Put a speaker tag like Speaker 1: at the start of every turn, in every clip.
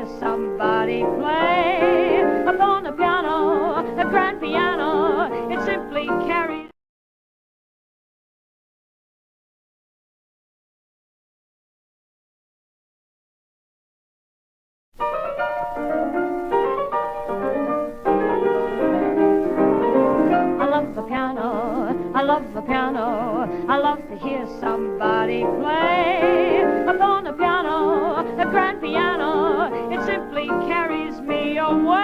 Speaker 1: hear somebody play upon a piano, a grand piano. It simply carries. I love the piano, I love the piano. I love to hear somebody play upon a piano, a grand piano. It simply carries me away.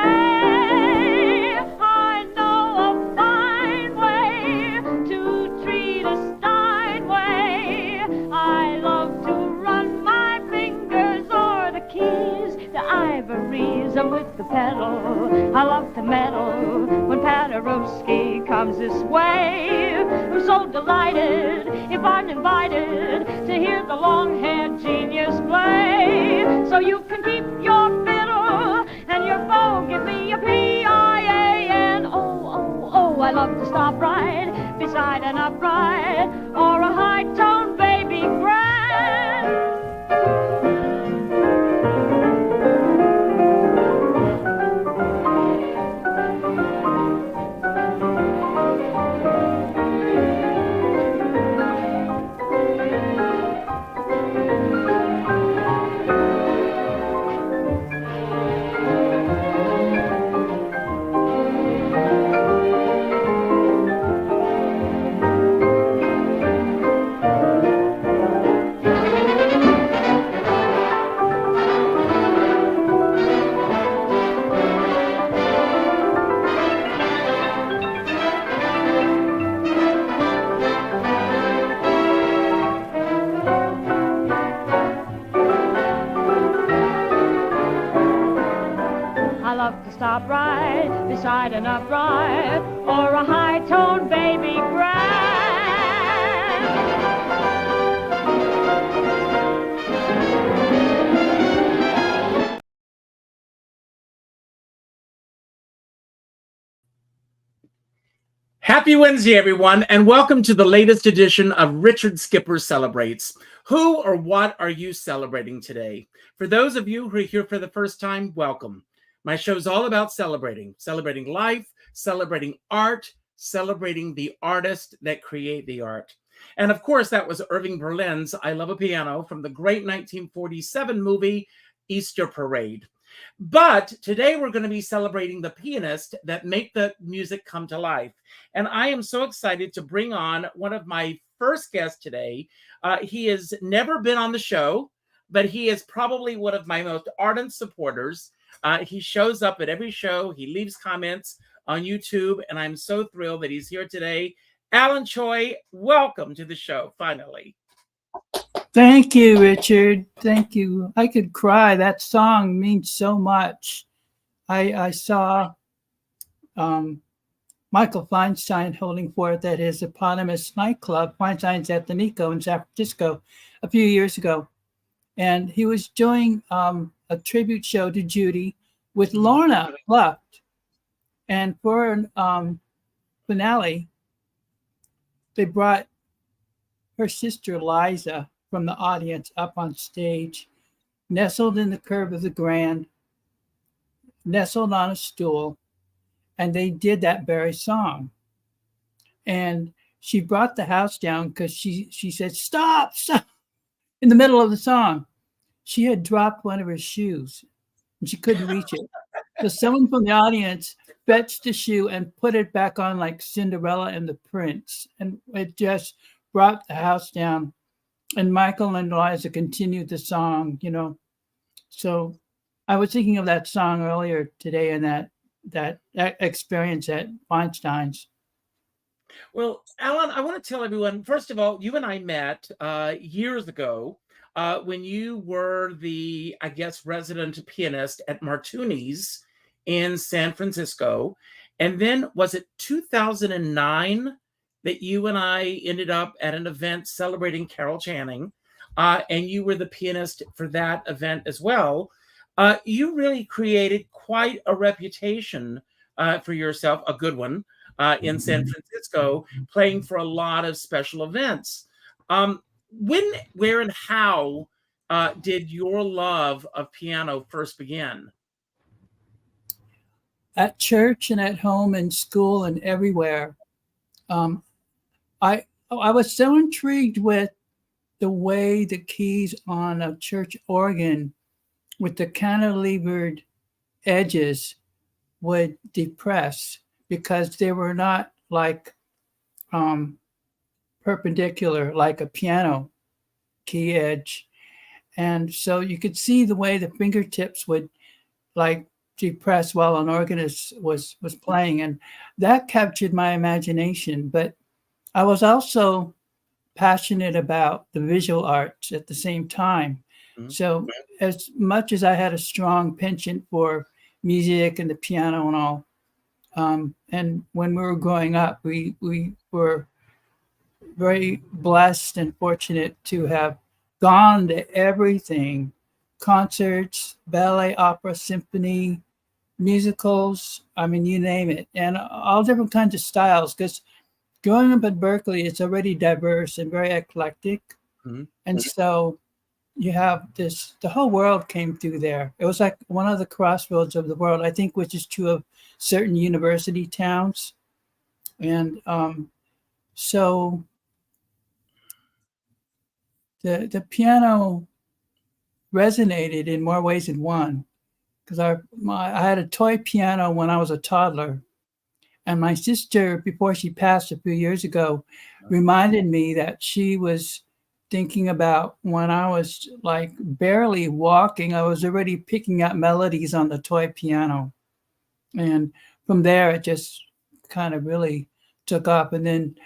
Speaker 1: I know a fine way to treat a Steinway. I love to run my fingers o'er the keys, the ivories, and with the pedal I love to meddle when Paderewski comes this way. I'm so delighted if I'm invited to hear the long-haired genius play. So you can keep your fiddle and your bow, give me a piano. Oh, I love to stop right beside an upright or a high-tone baby grand. Stop right beside an upright or a high-toned baby grand.
Speaker 2: Happy Wednesday, everyone, and welcome to the latest edition of Richard Skipper Celebrates. Who or what are you celebrating today? For those of you who are here for the first time, welcome. My show is all about celebrating life, celebrating art, celebrating the artists that create the art. And of course, that was Irving Berlin's I Love a Piano from the great 1947 movie, Easter Parade. But today we're going to be celebrating the pianists that make the music come to life. And I am so excited to bring on one of my first guests today. He has never been on the show, but he is probably one of my most ardent supporters. He shows up at every show. He leaves comments on YouTube, and I'm so thrilled that he's here today. Alan Choy, welcome to the show, finally.
Speaker 3: Thank you, Richard. Thank you. I could cry. That song means so much. I saw Michael Feinstein holding forth at his eponymous nightclub, Feinstein's at the Nico in San Francisco, a few years ago. And he was doing a tribute show to Judy with Lorna left. And for finale, they brought her sister Liza from the audience up on stage, nestled in the curve of the Grand, nestled on a stool, and they did that very song. And she brought the house down because she said, stop, in the middle of the song. She had dropped one of her shoes and she couldn't reach it. So someone from the audience fetched the shoe and put it back on like Cinderella and the Prince. And it just brought the house down. And Michael and Liza continued the song, you know. So I was thinking of that song earlier today and that experience at Feinstein's.
Speaker 2: Well, Alan, I want to tell everyone, first of all, you and I met years ago when you were the, I guess, resident pianist at Martuni's in San Francisco. And then was it 2009 that you and I ended up at an event celebrating Carol Channing, and you were the pianist for that event as well. You really created quite a reputation for yourself, a good one, in San Francisco, playing for a lot of special events. When, where, and how did your love of piano first begin?
Speaker 3: At church and at home and school and everywhere. Um, I was so intrigued with the way the keys on a church organ with the cantilevered edges would depress, because they were not like perpendicular like a piano key edge. And so you could see the way the fingertips would like depress while an organist was playing, and that captured my imagination. But I was also passionate about the visual arts at the same time.
Speaker 2: Mhm.
Speaker 3: So as much as I had a strong penchant for music and the piano and all, and when we were growing up, we were very blessed and fortunate to have gone to everything: concerts, ballet, opera, symphony, musicals. I mean, you name it, and all different kinds of styles. Because growing up at Berkeley, it's already diverse and very eclectic.
Speaker 2: Mhm.
Speaker 3: And so you have this, the whole world came through there. It was like one of the crossroads of the world, I think, which is true of certain university towns. And so the piano resonated in more ways than one, because I had a toy piano when I was a toddler. And my sister, before she passed a few years ago, reminded me that she was thinking about when I was like barely walking, I was already picking up melodies on the toy piano. And from there, it just kind of really took off. And then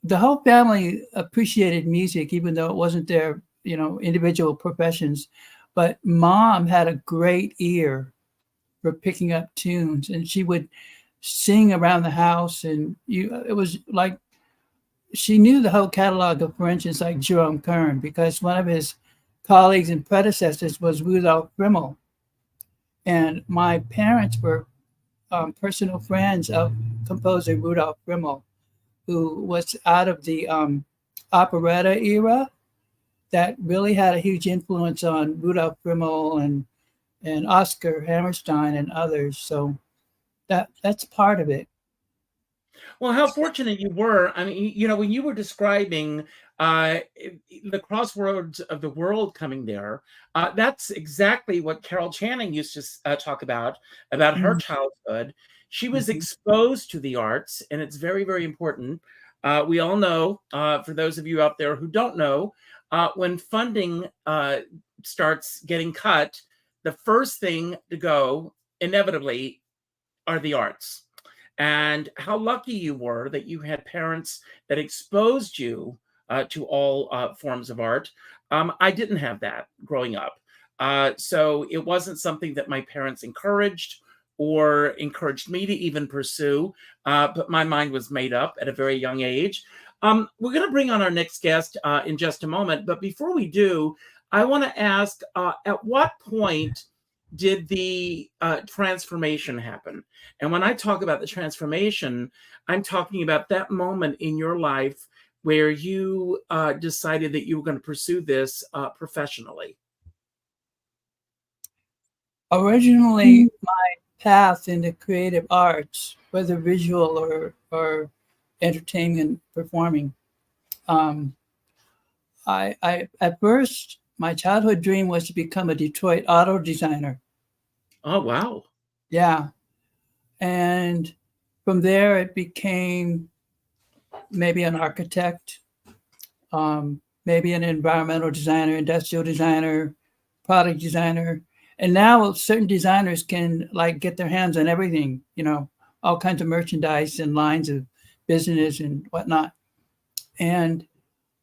Speaker 3: the whole family appreciated music, even though it wasn't their, individual professions. But mom had a great ear for picking up tunes, and she would sing around the house. And it was like she knew the whole catalog of, for instance, like Jerome Kern, because one of his colleagues and predecessors was Rudolf Rimmel. And my parents were personal friends of composer Rudolf Rimmel, who was out of the operetta era that really had a huge influence on Rudolf Rimmel and Oscar Hammerstein and others. So that's part of it.
Speaker 2: Well, how fortunate you were. I mean, when you were describing the crossroads of the world coming there, that's exactly what Carol Channing used to talk about her childhood. She was exposed to the arts, and it's very, very important. We all know, for those of you out there who don't know, when funding starts getting cut, the first thing to go, inevitably, are the arts. And how lucky you were that you had parents that exposed you to all forms of art. I didn't have that growing up. So it wasn't something that my parents encouraged or encouraged me to even pursue, but my mind was made up at a very young age. We're going to bring on our next guest in just a moment, but before we do, I want to ask, at what point did the transformation happen? And when I talk about the transformation, I'm talking about that moment in your life where you decided that you were going to pursue this professionally.
Speaker 3: Originally, my path into creative arts, whether visual or entertainment performing, I at first, my childhood dream was to become a Detroit auto designer.
Speaker 2: Oh, wow.
Speaker 3: Yeah. And from there, it became maybe an architect, maybe an environmental designer, industrial designer, product designer. And now certain designers can like get their hands on everything, all kinds of merchandise and lines of business and whatnot. And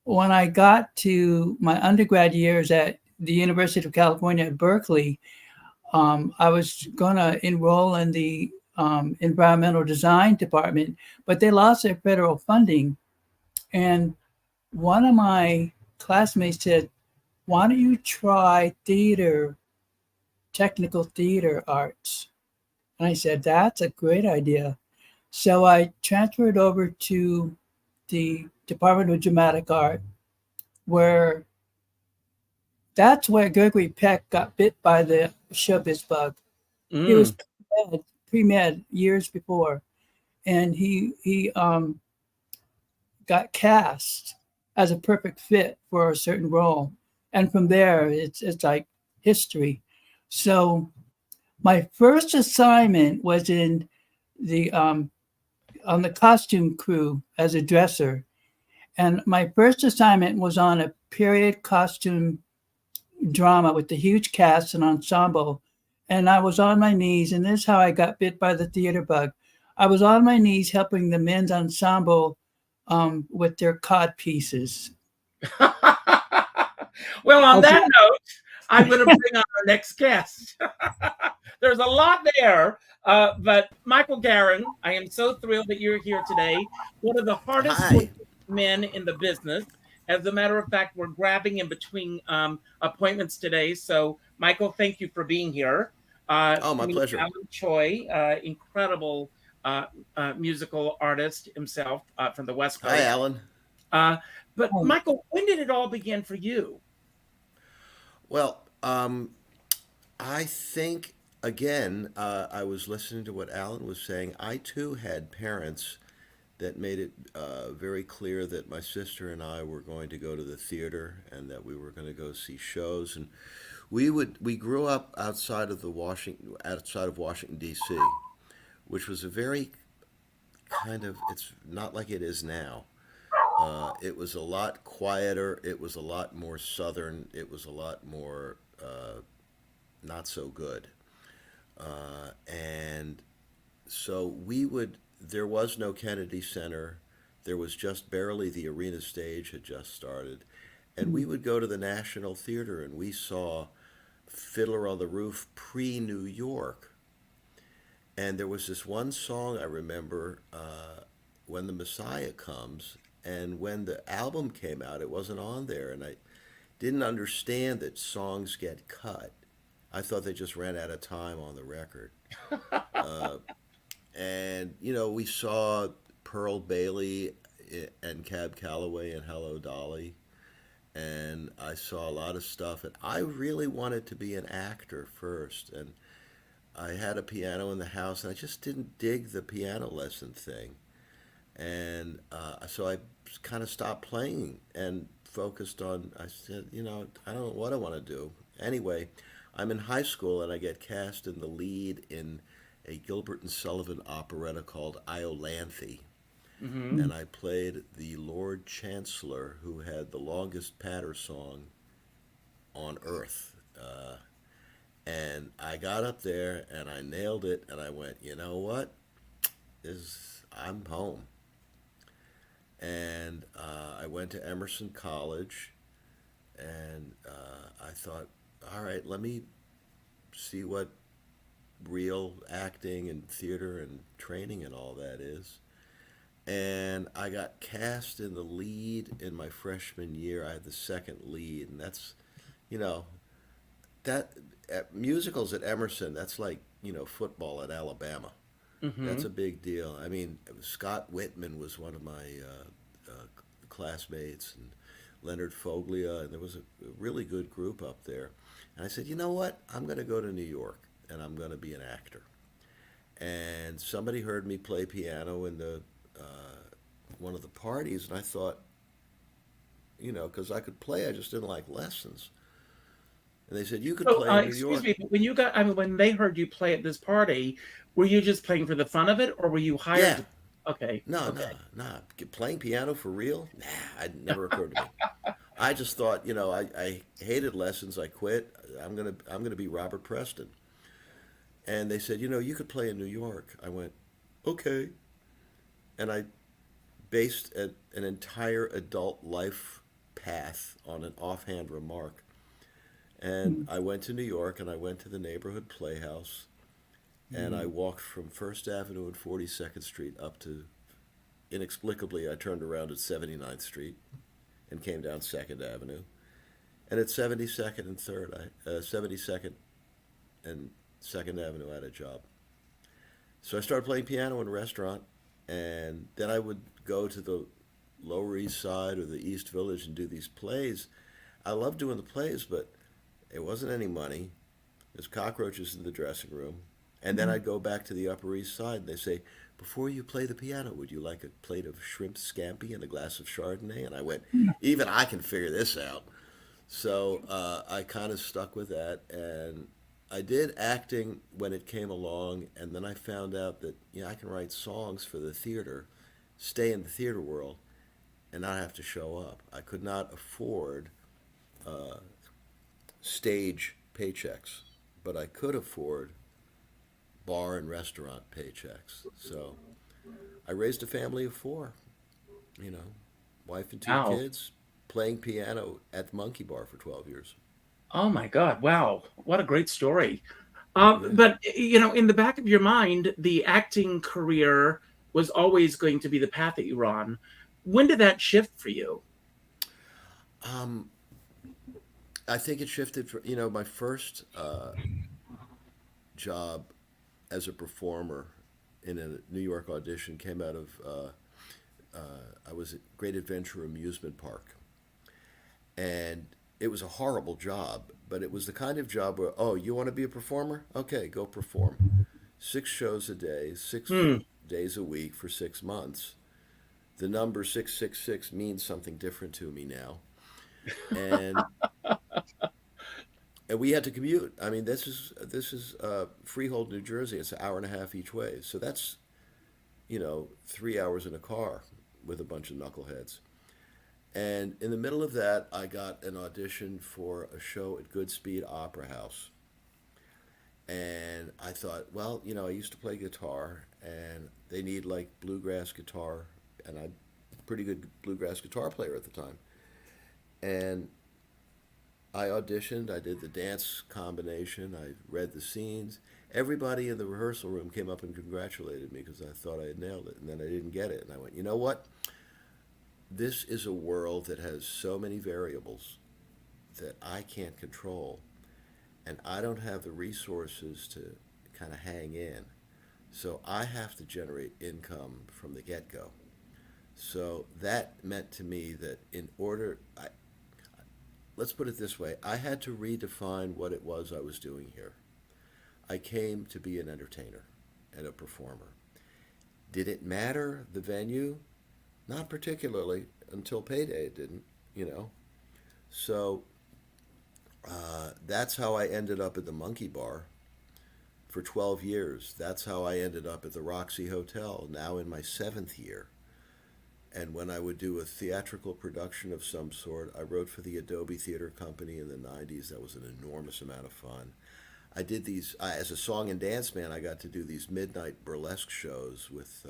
Speaker 3: when I got to my undergrad years at the University of California at Berkeley, I was going to enroll in the environmental design department, but they lost their federal funding. And one of my classmates said, "Why don't you try theater, technical theater arts?" And I said, "That's a great idea." So I transferred over to the Department of Dramatic Art, where That's where Gregory Peck got bit by the showbiz bug. He was
Speaker 2: Mm.
Speaker 3: pre-med years before, and he got cast as a perfect fit for a certain role, and from there it's like history. So my first assignment was in the on the costume crew as a dresser, and my first assignment was on a period costume drama with a huge cast and ensemble. And I was on my knees, and this is how I got bit by the theater bug. I was on my knees helping the men's ensemble with their cod pieces.
Speaker 2: Well, on
Speaker 3: As
Speaker 2: that note, I'm going to bring on our next guest. There's a lot there, but Michael Garin, I am so thrilled that you're here today. One of the hardest
Speaker 4: Hi.
Speaker 2: working men in the business. As a matter of fact, we're grabbing in between appointments today. So, Michael, thank you for being here.
Speaker 4: Oh, my
Speaker 2: Meet
Speaker 4: pleasure.
Speaker 2: Alan Choy, incredible musical artist himself from the West
Speaker 4: Hi,
Speaker 2: Coast.
Speaker 4: Alan.
Speaker 2: But Michael, when did it all begin for you?
Speaker 4: Well, I think, again, I was listening to what Alan was saying. I too had parents that made it very clear that my sister and I were going to go to the theater and that we were going to go see shows. And we grew up outside of Washington D.C., which was a very it's not like it is now. It was a lot quieter. It was a lot more southern. It was a lot more not so good. And so there was no Kennedy Center. There was just barely the arena stage had just started. And we would go to the National Theater and we saw Fiddler on the Roof pre-New York. And there was this one song I remember, When the Messiah Comes, and when the album came out, it wasn't on there, and I didn't understand that songs get cut. I thought they just ran out of time on the record. And, we saw Pearl Bailey and Cab Calloway and Hello Dolly, and I saw a lot of stuff, and I really wanted to be an actor first, and I had a piano in the house, and I just didn't dig the piano lesson thing. And so I kind of stopped playing and focused on, I said, I don't know what I want to do. Anyway, I'm in high school and I get cast in the lead in a Gilbert and Sullivan operetta called Iolanthe.
Speaker 2: Mm-hmm.
Speaker 4: And I played the Lord Chancellor who had the longest patter song on earth. And I got up there and I nailed it and I went, you know what? I'm home. And I went to Emerson College, and I thought, all right, let me see what real acting and theater and training and all that is. And I got cast in the lead in my freshman year. I had the second lead, and that's, that musicals at Emerson, that's like, football at Alabama.
Speaker 2: Mm-hmm.
Speaker 4: That's a big deal. I mean, Scott Whitman was one of my classmates, and Leonard Foglia, and there was a really good group up there. And I said, you know what? I'm going to go to New York, and I'm going to be an actor. And somebody heard me play piano in the one of the parties, and I thought, because I could play, I just didn't like lessons. And they said, you could play in New York.
Speaker 2: Excuse me, but when they heard you play at this party, were you just playing for the fun of it, or were you hired?
Speaker 4: Yeah.
Speaker 2: Okay.
Speaker 4: No. Playing piano for real? Nah, it never occurred to me. I just thought, I hated lessons. I quit. I'm gonna be Robert Preston. And they said, you could play in New York. I went, okay. And I based an entire adult life path on an offhand remark. And I went to New York, and I went to the neighborhood playhouse, and I walked from First Avenue and 42nd Street up to, inexplicably, I turned around at 79th Street and came down 2nd Avenue. And at 72nd and 72nd and 2nd Avenue, I had a job. So I started playing piano in a restaurant, and then I would go to the Lower East Side or the East Village and do these plays. I loved doing the plays, but It wasn't any money. There's cockroaches in the dressing room. And then I'd go back to the Upper East Side, and they say, before you play the piano, would you like a plate of shrimp scampi and a glass of Chardonnay? And I went, even I can figure this out. So I kind of stuck with that. And I did acting when it came along. And then I found out that, I can write songs for the theater, stay in the theater world, and not have to show up. I could not afford stage paychecks, but I could afford bar and restaurant paychecks. So I raised a family of 4, wife and 2
Speaker 2: Wow.
Speaker 4: kids, playing piano at the Monkey Bar for 12 years.
Speaker 2: Oh my God. Wow. What a great story.
Speaker 4: Yeah.
Speaker 2: But, in the back of your mind, the acting career was always going to be the path that you were on. When did that shift for you?
Speaker 4: I think it shifted for, my first job as a performer in a New York audition came out of, I was at Great Adventure Amusement Park. And it was a horrible job, but it was the kind of job where, oh, you want to be a performer? Okay, go perform. 6 shows a day, 6 days a week for 6 months. The number 666 means something different to me now. And and we had to commute. I mean, this is Freehold, New Jersey. It's an hour and a half each way. So that's 3 hours in a car with a bunch of knuckleheads. And in the middle of that, I got an audition for a show at Goodspeed Opera House. And I thought, well, I used to play guitar, and they need like bluegrass guitar, and I'm a pretty good bluegrass guitar player at the time. And I auditioned, I did the dance combination, I read the scenes. Everybody in the rehearsal room came up and congratulated me because I thought I had nailed it, and then I didn't get it. And I went, you know what? This is a world that has so many variables that I can't control, and I don't have the resources to kind of hang in. So I have to generate income from the get-go. So that meant to me that let's put it this way, I had to redefine what it was I was doing here. I came to be an entertainer and a performer. Did it matter, the venue? Not particularly, until payday it didn't, So that's how I ended up at the Monkey Bar for 12 years. That's how I ended up at the Roxy Hotel, now in my 7th year. And when I would do a theatrical production of some sort, I wrote for the Adobe Theater Company in the 90s. That was an enormous amount of fun. I did these, as a song and dance man, I got to do these midnight burlesque shows with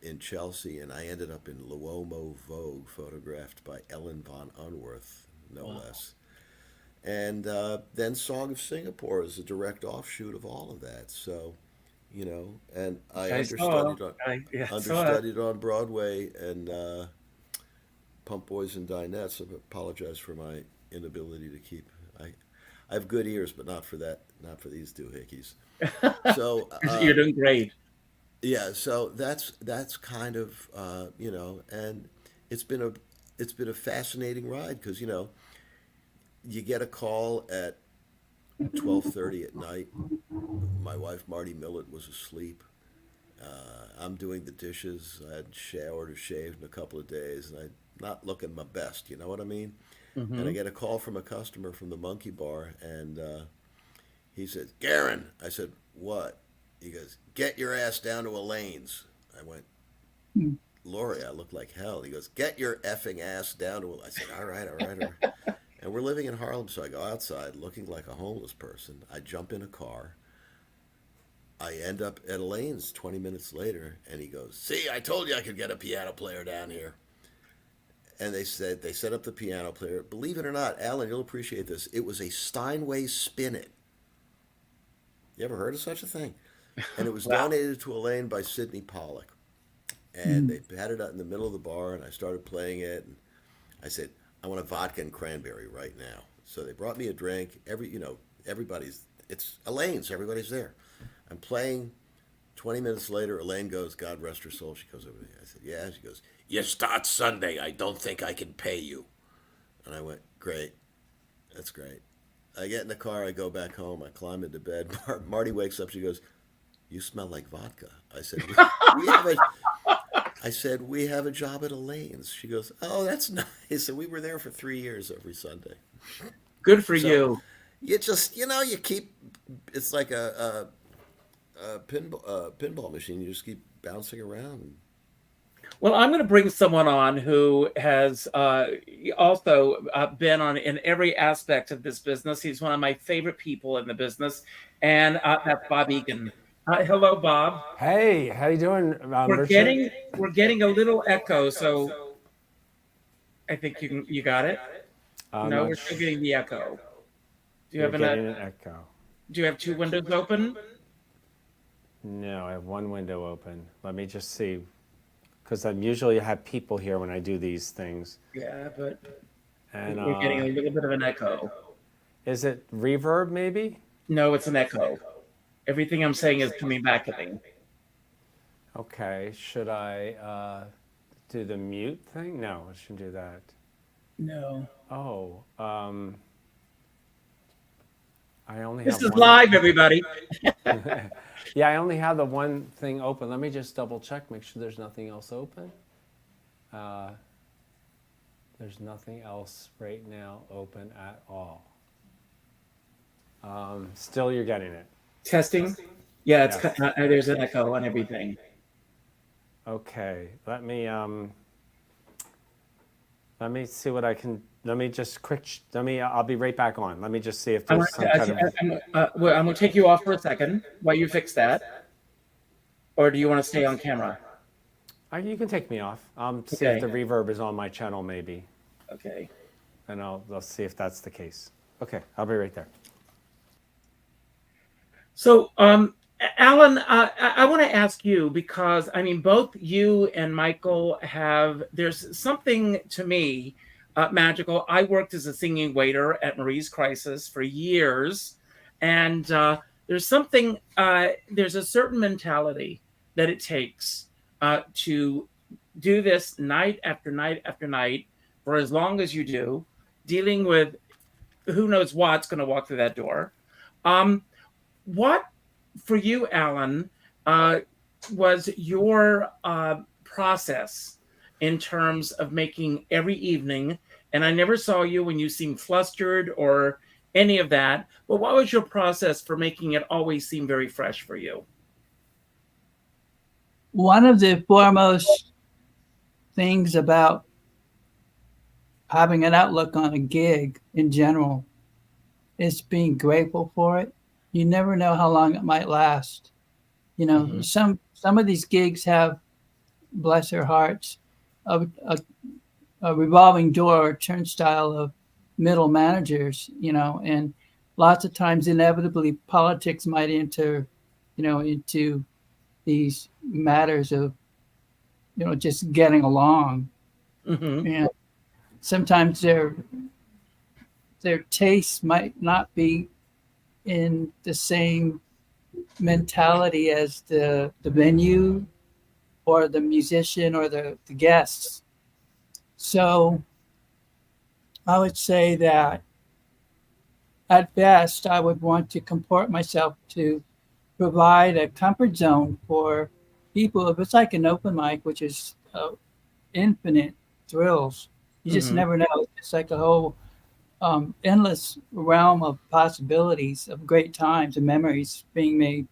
Speaker 4: in Chelsea, and I ended up in Luomo Vogue, photographed by Ellen von Unworth, no less. And then Song of Singapore is a direct offshoot of all of that. So, and I understudied on Broadway and Pump Boys and Dinettes. I apologize for my inability to keep. I have good ears, but not for that. Not for these doohickeys. So
Speaker 2: You're doing great.
Speaker 4: yeah, so that's kind of and it's been a fascinating ride because you get a call at 12:30 at night. My wife Marty Millett was asleep. I'm doing the dishes. I hadn't showered or shaved in a couple of days, and I'm not looking my best. You know what I mean? And I get a call from a customer from the Monkey Bar, and he said, "Garen." I said, "What?" He goes, "Get your ass down to Elaine's." I went, "Lori, I look like hell." He goes, "Get your effing ass down to Elaine's." I said, all right. And we're living in Harlem, so I go outside looking like a homeless person. I jump in a car. I end up at Elaine's 20 minutes later, and he goes, "See, I told you I could get a piano player down here." And they set up the piano player. Believe it or not, Alan, you'll appreciate this. It was a Steinway Spinet. You ever heard of such a thing? And it was
Speaker 2: Wow.
Speaker 4: donated to Elaine by Sidney Pollock. And they had it out in the middle of the bar, and I started playing it. And I said, "I want a vodka and cranberry right now." So they brought me a drink. It's Elaine's. Everybody's there. I'm playing. 20 minutes later, Elaine goes, God rest her soul. She goes over to me. I said, "Yeah." She goes, "You start Sunday. I don't think I can pay you." And I went, "Great. That's great." I get in the car, I go back home, I climb into bed. Marty wakes up, she goes, "You smell like vodka." I said, we have a I said, "We have a job at Elaine's." She goes, "Oh, that's nice." And we were there for 3 years every Sunday.
Speaker 2: Good for
Speaker 4: So
Speaker 2: you.
Speaker 4: you just, you keep, it's like a pinball machine. You just keep bouncing around.
Speaker 2: Well, I'm going to bring someone on who has also been on in every aspect of this business. He's one of my favorite people in the business, and that's Bob Egan. Hello, Bob.
Speaker 5: Hey, how you doing,
Speaker 2: We're
Speaker 5: Richard?
Speaker 2: getting a little echo, so I think you got it.
Speaker 5: I'm
Speaker 2: No,
Speaker 5: not
Speaker 2: we're still getting the echo. Do you
Speaker 5: You're
Speaker 2: have
Speaker 5: getting an echo.
Speaker 2: Do you have two windows open?
Speaker 5: No, I have one window open. Let me just see, because I usually have people here when I do these things.
Speaker 2: Yeah, but
Speaker 5: And
Speaker 2: we're getting a little bit of an echo.
Speaker 5: is it reverb maybe?
Speaker 2: No, it's an echo. Everything I'm saying is coming back at me.
Speaker 5: Okay, should I do the mute thing? No, I shouldn't do that.
Speaker 2: No.
Speaker 5: Oh, I only
Speaker 2: This
Speaker 5: have
Speaker 2: is
Speaker 5: one.
Speaker 2: live, everybody.
Speaker 5: Yeah, I only have the one thing open. Let me just double check, make sure there's nothing else open. There's nothing else right now open at all. Still, you're getting it.
Speaker 2: Testing. Yeah, it's
Speaker 5: Yes.
Speaker 2: there's an echo on everything.
Speaker 5: Okay, let me see what I can. Let me just I'll be right back on. Let me just see if
Speaker 2: I'm
Speaker 5: there's some kind of.
Speaker 2: I'm going to take you off for a second while you fix that. Or do you want to stay on camera?
Speaker 5: You can take me off. See
Speaker 2: Okay.
Speaker 5: if the reverb is on my channel, maybe,
Speaker 2: Okay.
Speaker 5: and I'll see if that's the case. Okay, I'll be right there.
Speaker 2: So, Alan, I want to ask you because I mean, both you and Michael there's something to me magical. I worked as a singing waiter at Marie's Crisis for years, and there's a certain mentality that it takes to do this night after night after night for as long as you do, dealing with who knows what's going to walk through that door. What, for you, Alan, was your process in terms of making every evening? And I never saw you when you seemed flustered or any of that, but what was your process for making it always seem very fresh for you?
Speaker 3: One of the foremost things about having an outlook on a gig in general is being grateful for it. You never know how long it might last. Some of these gigs have, bless their hearts, a revolving door or turnstile of middle managers, and lots of times inevitably politics might enter, into these matters of, just getting along.
Speaker 2: Mm-hmm.
Speaker 3: And sometimes their tastes might not be in the same mentality as the venue or the musician or the guests. So I would say that at best, I would want to comport myself to provide a comfort zone for people. If it's like an open mic, which is infinite thrills, you just never know. It's like a whole endless realm of possibilities of great times and memories being made.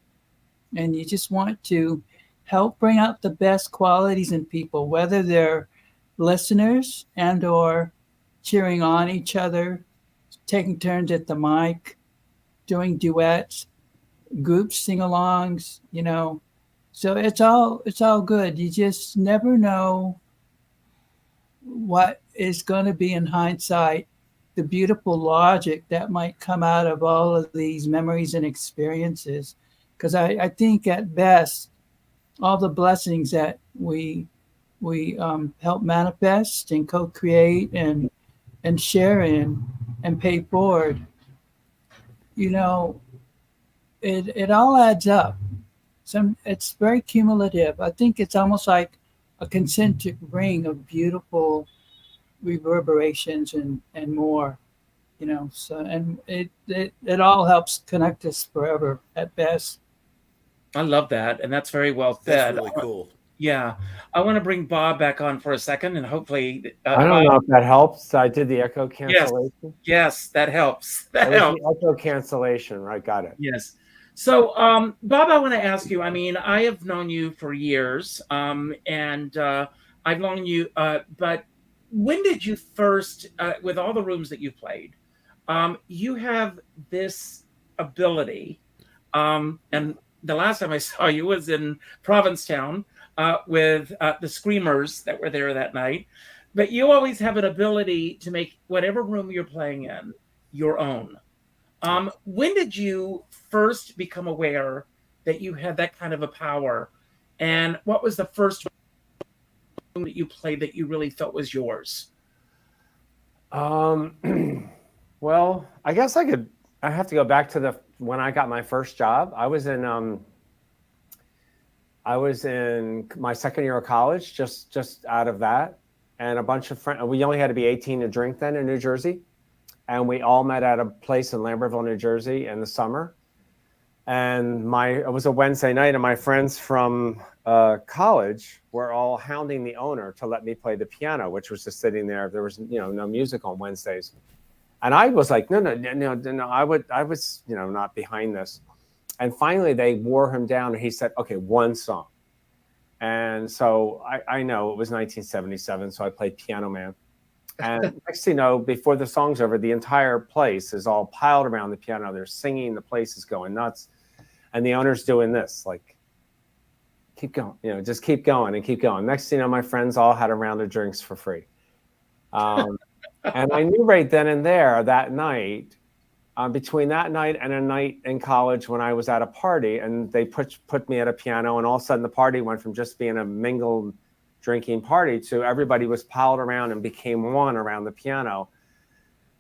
Speaker 3: And you just want to help bring out the best qualities in people, whether they're listeners and or cheering on each other, taking turns at the mic, doing duets, group sing-alongs, So it's all good. You just never know what is going to be in hindsight, the beautiful logic that might come out of all of these memories and experiences. Because I think at best, all the blessings that we help manifest and co-create and share in and pay forward, it all adds up. It's very cumulative. I think it's almost like a concentric ring of beautiful reverberations and more. So, and it all helps connect us forever at best.
Speaker 2: I love that, and that's very well
Speaker 4: That's
Speaker 2: said.
Speaker 4: really cool.
Speaker 2: Yeah, I want to bring Bob back on for a second, and hopefully,
Speaker 5: I don't
Speaker 2: Bob.
Speaker 5: know if that helps. I did the echo
Speaker 2: Yes,
Speaker 5: cancellation.
Speaker 2: yes, that helps. That
Speaker 5: It was
Speaker 2: helps.
Speaker 5: the echo cancellation, right? Got it.
Speaker 2: Yes. So, Bob, I want to ask you. I mean, I have known you for years, and I've known you. But when did you first, with all the rooms that you played, you have this ability? And the last time I saw you was in Provincetown with the Screamers that were there that night. But you always have an ability to make whatever room you're playing in your own. When did you first become aware that you had that kind of a power? And what was the first room that you played that you really felt was yours?
Speaker 5: Well, I guess I have to go back to when I got my first job. I was in my second year of college, just out of that, and a bunch of friends. We only had to be 18 to drink then in New Jersey, and we all met at a place in Lambertville, New Jersey, in the summer. And it was a Wednesday night, and my friends from college were all hounding the owner to let me play the piano, which was just sitting there. There was no music on Wednesdays. And I was like, no, I was, not behind this. And finally they wore him down and he said, okay, one song. And so I know it was 1977. So I played Piano Man. And next thing you know, before the song's over, the entire place is all piled around the piano. They're singing, the place is going nuts. And the owner's doing this, like, keep going, just keep going and keep going. Next thing you know, my friends all had a round of drinks for free. And I knew right then and there that night, between that night and a night in college when I was at a party and they put me at a piano, and all of a sudden the party went from just being a mingled drinking party to everybody was piled around and became one around the piano.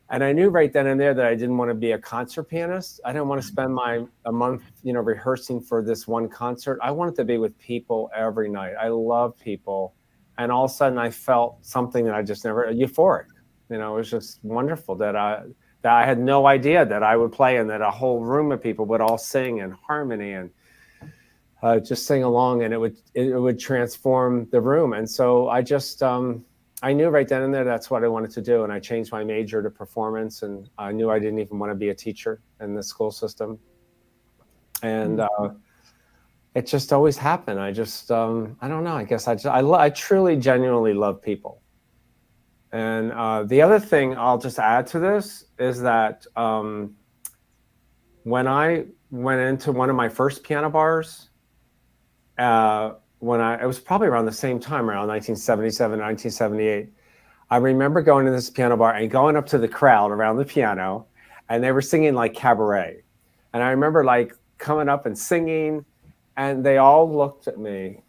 Speaker 5: And I knew right then and there that I didn't want to be a concert pianist. I didn't want to spend a month, rehearsing for this one concert. I wanted to be with people every night. I love people. And all of a sudden I felt something that I just never, euphoric. It was just wonderful that I had no idea that I would play and that a whole room of people would all sing in harmony and just sing along, and it would transform the room. And so I just, I knew right then and there that's what I wanted to do. And I changed my major to performance, and I knew I didn't even want to be a teacher in the school system. And it just always happened. I just, I don't know, I guess I truly, genuinely love people. And the other thing I'll just add to this is that when I went into one of my first piano bars, it was probably around the same time, around 1977, 1978. I remember going to this piano bar and going up to the crowd around the piano, and they were singing like cabaret. And I remember like coming up and singing, and they all looked at me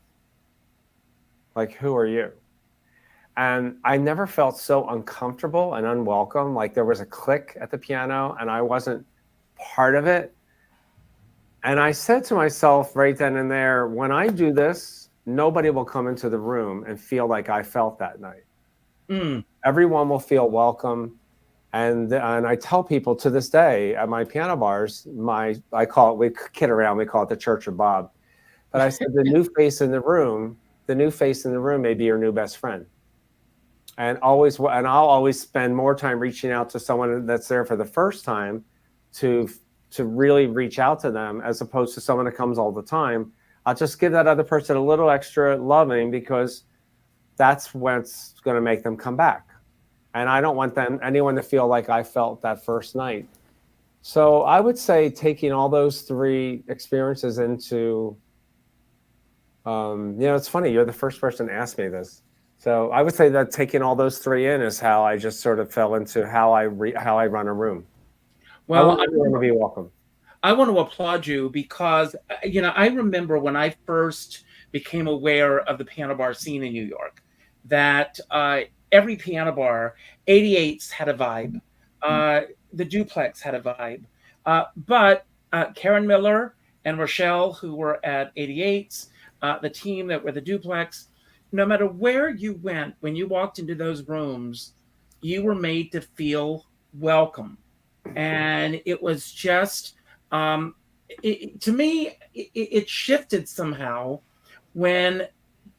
Speaker 5: like, who are you? And I never felt so uncomfortable and unwelcome. Like there was a click at the piano and I wasn't part of it. And I said to myself right then and there, when I do this, nobody will come into the room and feel like I felt that night. Everyone will feel welcome. And I tell people to this day at my piano bars, we kid around, we call it the Church of Bob. But I said, the new face in the room may be your new best friend. And I'll always spend more time reaching out to someone that's there for the first time to really reach out to them, as opposed to someone that comes all the time. I'll just give that other person a little extra loving, because that's what's going to make them come back. And I don't want anyone to feel like I felt that first night. So I would say taking all those three experiences into, it's funny, you're the first person to ask me this. So I would say that taking all those three in is how I just sort of fell into how I run a room.
Speaker 2: Well,
Speaker 5: I want everyone to be welcome.
Speaker 2: I want to applaud you because, I remember when I first became aware of the piano bar scene in New York, that every piano bar, 88's had a vibe. The Duplex had a vibe. But Karen Miller and Rochelle, who were at 88's, the team that were the Duplex, no matter where you went, when you walked into those rooms, you were made to feel welcome. And it was just, to me, it shifted somehow when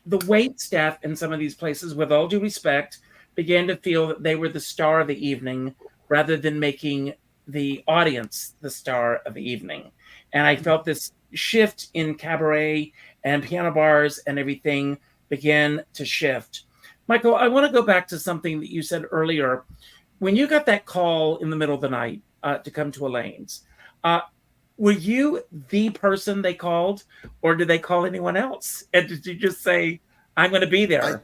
Speaker 2: the wait staff in some of these places, with all due respect, began to feel that they were the star of the evening rather than making the audience the star of the evening. And I felt this shift in cabaret and piano bars and everything began to shift. Michael, I want to go back to something that you said earlier. When you got that call in the middle of the night to come to Elaine's, were you the person they called, or did they call anyone else? And did you just say, I'm going to be
Speaker 4: I
Speaker 2: there?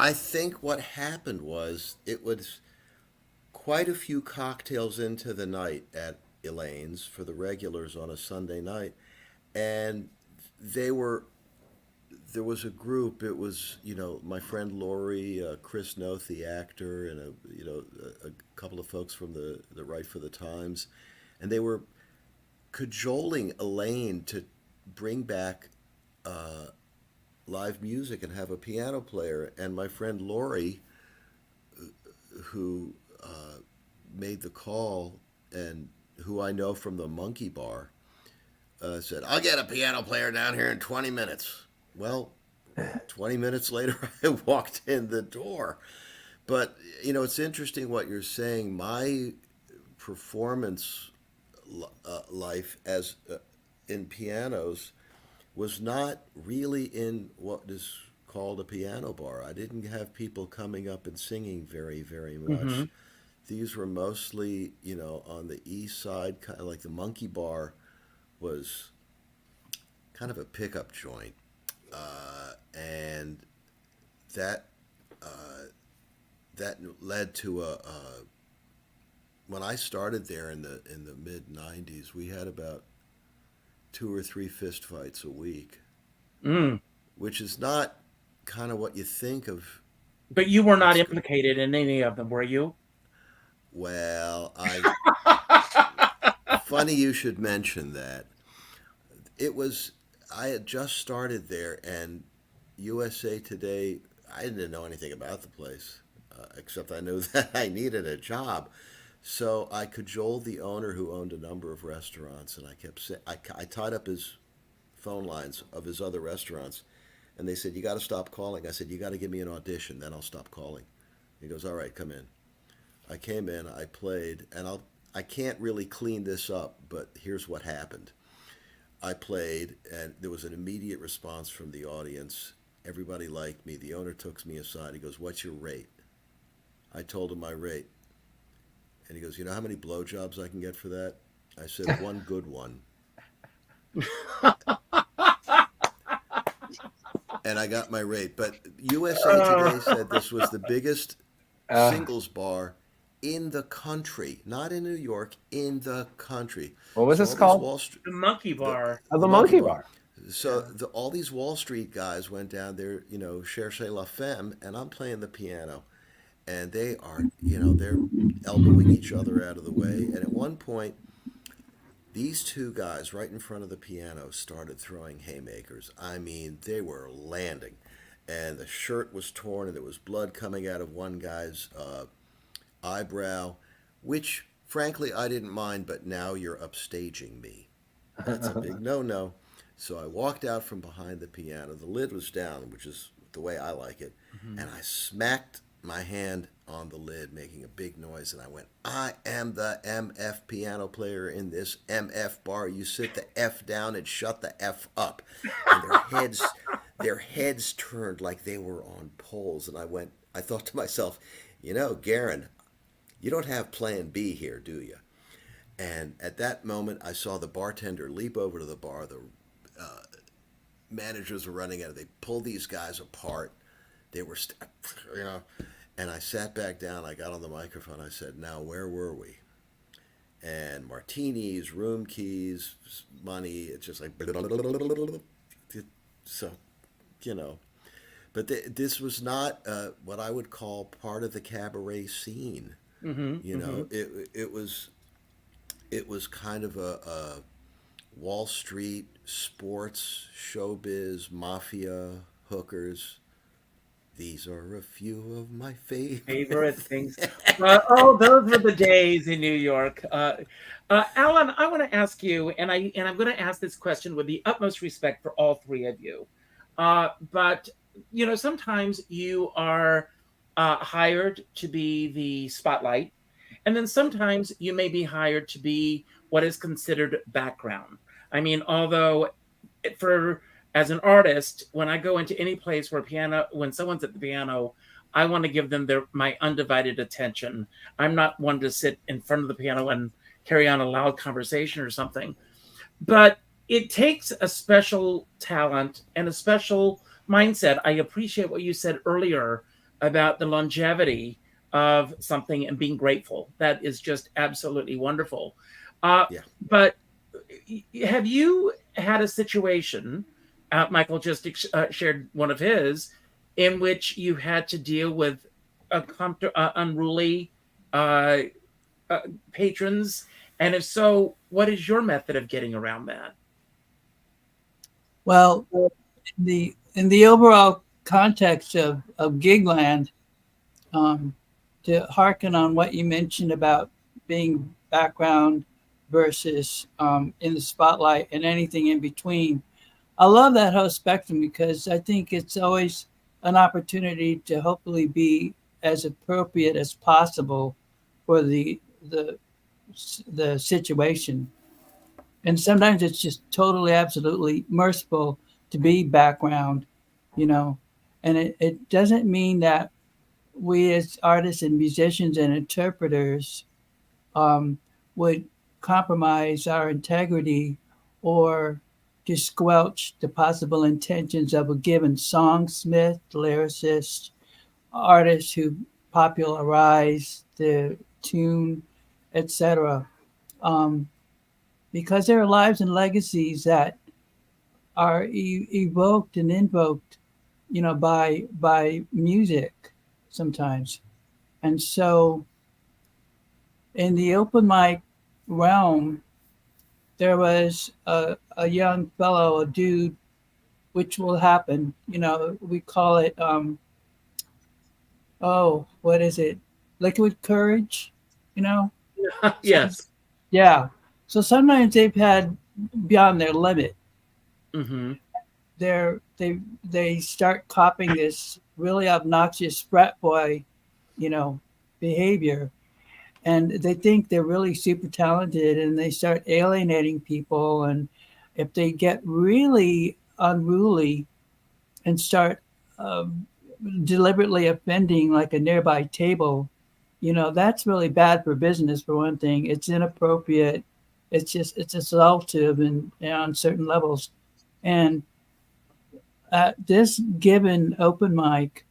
Speaker 4: I think what happened was it was quite a few cocktails into the night at Elaine's for the regulars on a Sunday night, and they were there was a group. It was, my friend Lori, Chris Noth, the actor, and a couple of folks from the Write for the Times, and they were cajoling Elaine to bring back live music and have a piano player. And my friend Lori, who made the call and who I know from the Monkey Bar, said, "I'll get a piano player down here in 20 minutes." Well, 20 minutes later, I walked in the door. But, it's interesting what you're saying. My performance life as in pianos was not really in what is called a piano bar. I didn't have people coming up and singing very, very
Speaker 2: Mm-hmm.
Speaker 4: much. These were mostly, on the east side, kind of like the Monkey Bar was kind of a pickup joint. And that that led to when I started there in the mid '90s, we had about 2 or 3 fist fights a week,
Speaker 2: Mm.
Speaker 4: which is not kind of what you think of.
Speaker 2: But you were not
Speaker 4: What's go-
Speaker 2: implicated in any of them, were you?
Speaker 4: well, I funny you should mention that. It was I had just started there, and USA Today. I didn't know anything about the place, except I knew that I needed a job. So I cajoled the owner, who owned a number of restaurants, and I kept saying, I tied up his phone lines of his other restaurants, and they said, "You got to stop calling." I said, "You got to give me an audition, then I'll stop calling." He goes, "All right, come in." I came in, I played, and I can't really clean this up, but here's what happened. I played, and there was an immediate response from the audience. Everybody liked me. The owner took me aside. He goes, "What's your rate?" I told him my rate. And he goes, "You know how many blowjobs I can get for that?" I said, "One good one." And I got my rate. But USA Today said this was the biggest
Speaker 5: Uh,
Speaker 4: singles bar in the country, not in New York, in the country.
Speaker 5: what was
Speaker 4: So
Speaker 5: this
Speaker 4: all these
Speaker 5: called?
Speaker 4: Wall Street,
Speaker 2: The monkey
Speaker 4: the
Speaker 2: bar.
Speaker 5: Oh,
Speaker 4: the
Speaker 5: the
Speaker 4: Monkey
Speaker 5: Monkey
Speaker 4: Bar.
Speaker 5: Bar.
Speaker 4: So all these Wall Street guys went down there, chercher la femme, and I'm playing the piano, and they are, they're elbowing each other out of the way. And at one point, these two guys right in front of the piano started throwing haymakers. I mean, they were landing, and the shirt was torn, and there was blood coming out of one guy's eyebrow, which frankly I didn't mind, but now you're upstaging me. That's a big no no. So I walked out from behind the piano. The lid was down, which is the way I like it.
Speaker 2: Mm-hmm.
Speaker 4: And I smacked my hand on the lid, making a big noise. And I went, "I am the MF piano player in this MF bar. You sit the F down and shut the F up." And their heads turned like they were on poles. And I thought to myself, Garen, you don't have plan B here, do you? And at that moment, I saw the bartender leap over to the bar. The managers were running out. They pulled these guys apart. They were, and I sat back down. I got on the microphone. I said, "Now, where were we?" And martinis, room keys, money. It's just like, so, you know. But this was not what I would call part of the cabaret scene.
Speaker 2: Mm-hmm.
Speaker 4: It was kind of a Wall Street sports showbiz mafia hookers. These are a few of my favorite
Speaker 2: Favorite things. Oh, those were the days in New York. Alan, I want to ask you, and I'm going to ask this question with the utmost respect for all three of you. But sometimes you are hired to be the spotlight, and then sometimes you may be hired to be what is considered background. I mean, although as an artist, when I go into any place when someone's at the piano, I want to give them my undivided attention. I'm not one to sit in front of the piano and carry on a loud conversation or something. But it takes a special talent and a special mindset. I appreciate what you said earlier about the longevity of something and being grateful. That is just absolutely wonderful.
Speaker 4: Yeah.
Speaker 2: But have you had a situation, Michael just shared one of his, in which you had to deal with unruly patrons? And if so, what is your method of getting around that?
Speaker 3: Well, in the overall context of Gigland, to hearken on what you mentioned about being background versus in the spotlight and anything in between, I love that whole spectrum because I think it's always an opportunity to hopefully be as appropriate as possible for the situation. And sometimes it's just totally, absolutely merciful to be background, and it doesn't mean that we as artists and musicians and interpreters would compromise our integrity or to squelch the possible intentions of a given songsmith, lyricist, artist who popularized the tune, etc. Because there are lives and legacies that are evoked and invoked, by music sometimes. And so in the open mic realm, there was a young fellow, a dude, which will happen. We call it, what is it? Liquid courage,
Speaker 2: Yes.
Speaker 3: Yeah. So sometimes they've had beyond their limit.
Speaker 2: Mm-hmm.
Speaker 3: They start copying this really obnoxious frat boy, behavior. And they think they're really super talented and they start alienating people. And if they get really unruly and start deliberately offending like a nearby table, that's really bad for business, for one thing. It's inappropriate. It's assaultive and on certain levels. And at this given open mic,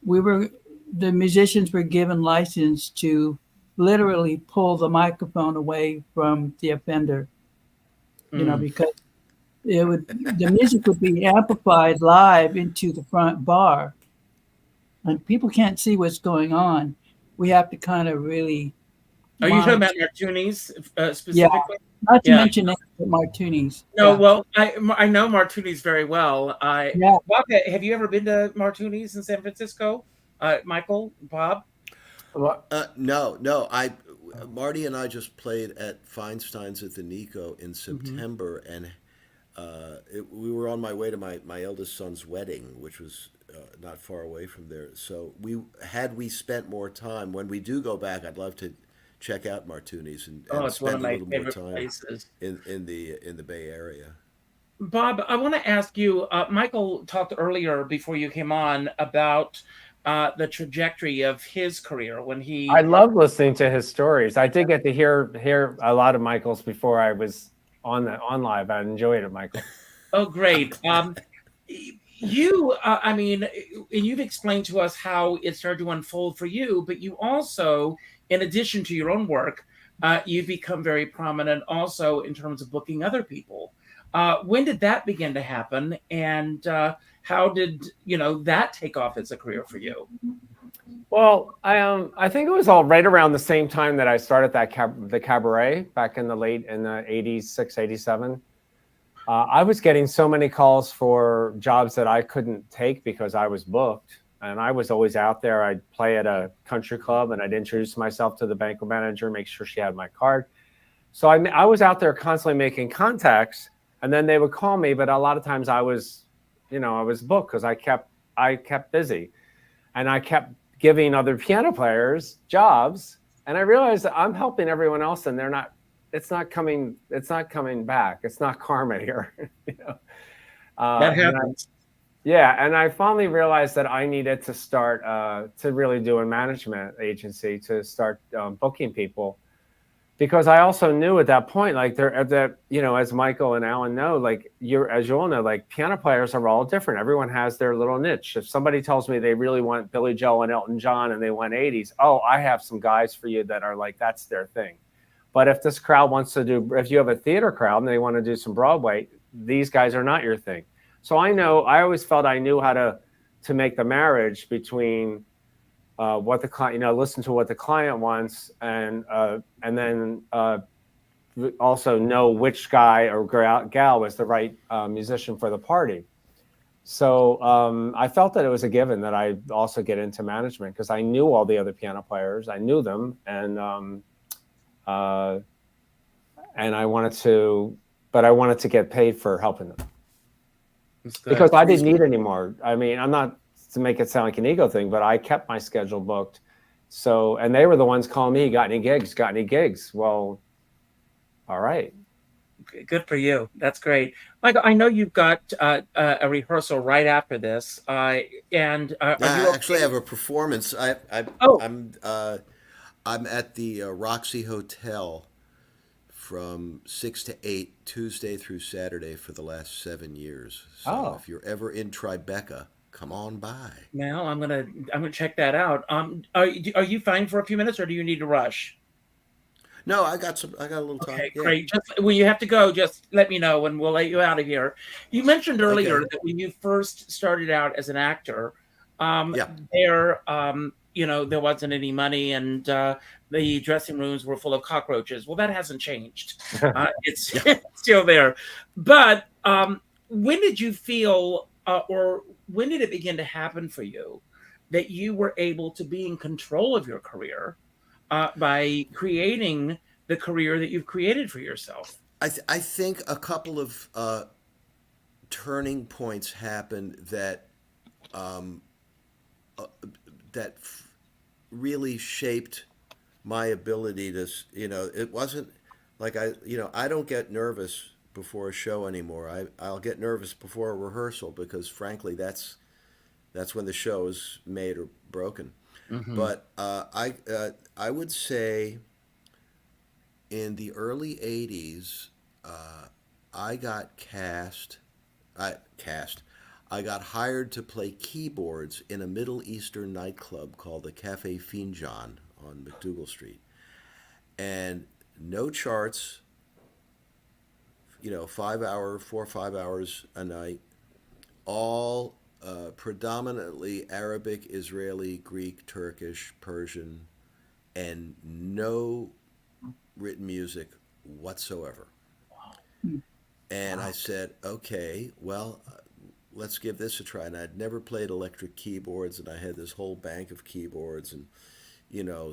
Speaker 3: the musicians were given license to literally pull the microphone away from the offender, because the music would be amplified live into the front bar, and people can't see what's going on. We have to kind of really.
Speaker 2: Are you talking about Martuni's specifically?
Speaker 3: Yeah, not to mention Martuni's.
Speaker 2: No,
Speaker 3: yeah.
Speaker 2: Well, I know Martuni's very well. Bob, have you ever been to Martuni's in San Francisco? Michael, Bob?
Speaker 4: No. Marty and I just played at Feinstein's at the Nico in September, and we were on my way to my eldest son's wedding, which was not far away from there. So we spent more time, when we do go back, I'd love to check out Martuni's and
Speaker 2: it's one of
Speaker 4: spend
Speaker 2: my
Speaker 4: a little more
Speaker 2: favorite
Speaker 4: time
Speaker 2: places
Speaker 4: in the Bay Area.
Speaker 2: Bob, I want to ask you, Michael talked earlier before you came on about the trajectory of his career when he...
Speaker 5: I love listening to his stories. I did get to hear a lot of Michael's before I was on live. I enjoyed it, Michael.
Speaker 2: Oh, great. You've explained to us how it started to unfold for you, but you also, in addition to your own work, you've become very prominent also in terms of booking other people. When did that begin to happen, and how did that take off as a career for you?
Speaker 5: Well, I think it was all right around the same time that I started the cabaret back in the 86, 87. I was getting so many calls for jobs that I couldn't take because I was booked. And I was always out there. I'd play at a country club and I'd introduce myself to the banquet manager, make sure she had my card. So I was out there constantly making contacts, and then they would call me. But a lot of times I was booked because I kept busy, and I kept giving other piano players jobs. And I realized that I'm helping everyone else, and it's not coming back. It's not karma here.
Speaker 2: That happens.
Speaker 5: And I finally realized that I needed to start to really do a management agency to start booking people, because I also knew at that point, like as Michael and Alan know, like as you all know, like piano players are all different. Everyone has their little niche. If somebody tells me they really want Billy Joel and Elton John and they want 80s, I have some guys for you that are like, that's their thing. But if this crowd if you have a theater crowd and they want to do some Broadway, these guys are not your thing. So I always felt I knew how to make the marriage between what the client, listen to what the client wants, and then also know which guy or gal was the right musician for the party. So I felt that it was a given that I also get into management, because I knew all the other piano players. I knew them, and I wanted to get paid for helping them. Because I didn't need any more. I mean, I'm not to make it sound like an ego thing, but I kept my schedule booked. So, and they were the ones calling me, got any gigs? Well, all right.
Speaker 2: Good for you. That's great. Michael, I know you've got a rehearsal right after this. I actually
Speaker 4: have a performance. I'm at the Roxy Hotel from 6 to 8, Tuesday through Saturday for the last 7 years. So if you're ever in Tribeca, come on by.
Speaker 2: Now I'm gonna check that out. Are you fine for a few minutes, or do you need to rush?
Speaker 4: No, I got a little time.
Speaker 2: Okay, great. Just when you have to go, just let me know and we'll let you out of here. You mentioned earlier that when you first started out as an actor, there wasn't any money, and the dressing rooms were full of cockroaches. Well, that hasn't changed. It's still there. But when did you feel, or when did it begin to happen for you that you were able to be in control of your career by creating the career that you've created for yourself?
Speaker 4: I think a couple of turning points happened that really shaped my ability to, it wasn't like I don't get nervous before a show anymore. I'll get nervous before a rehearsal because frankly, that's when the show is made or broken. Mm-hmm. But I would say in the early 80s, I got hired to play keyboards in a Middle Eastern nightclub called the Cafe Finjan on McDougal Street. And no charts, 4 or 5 hours a night, all predominantly Arabic, Israeli, Greek, Turkish, Persian, and no written music whatsoever. Wow. And I said, okay, well, let's give this a try. And I'd never played electric keyboards, and I had this whole bank of keyboards and,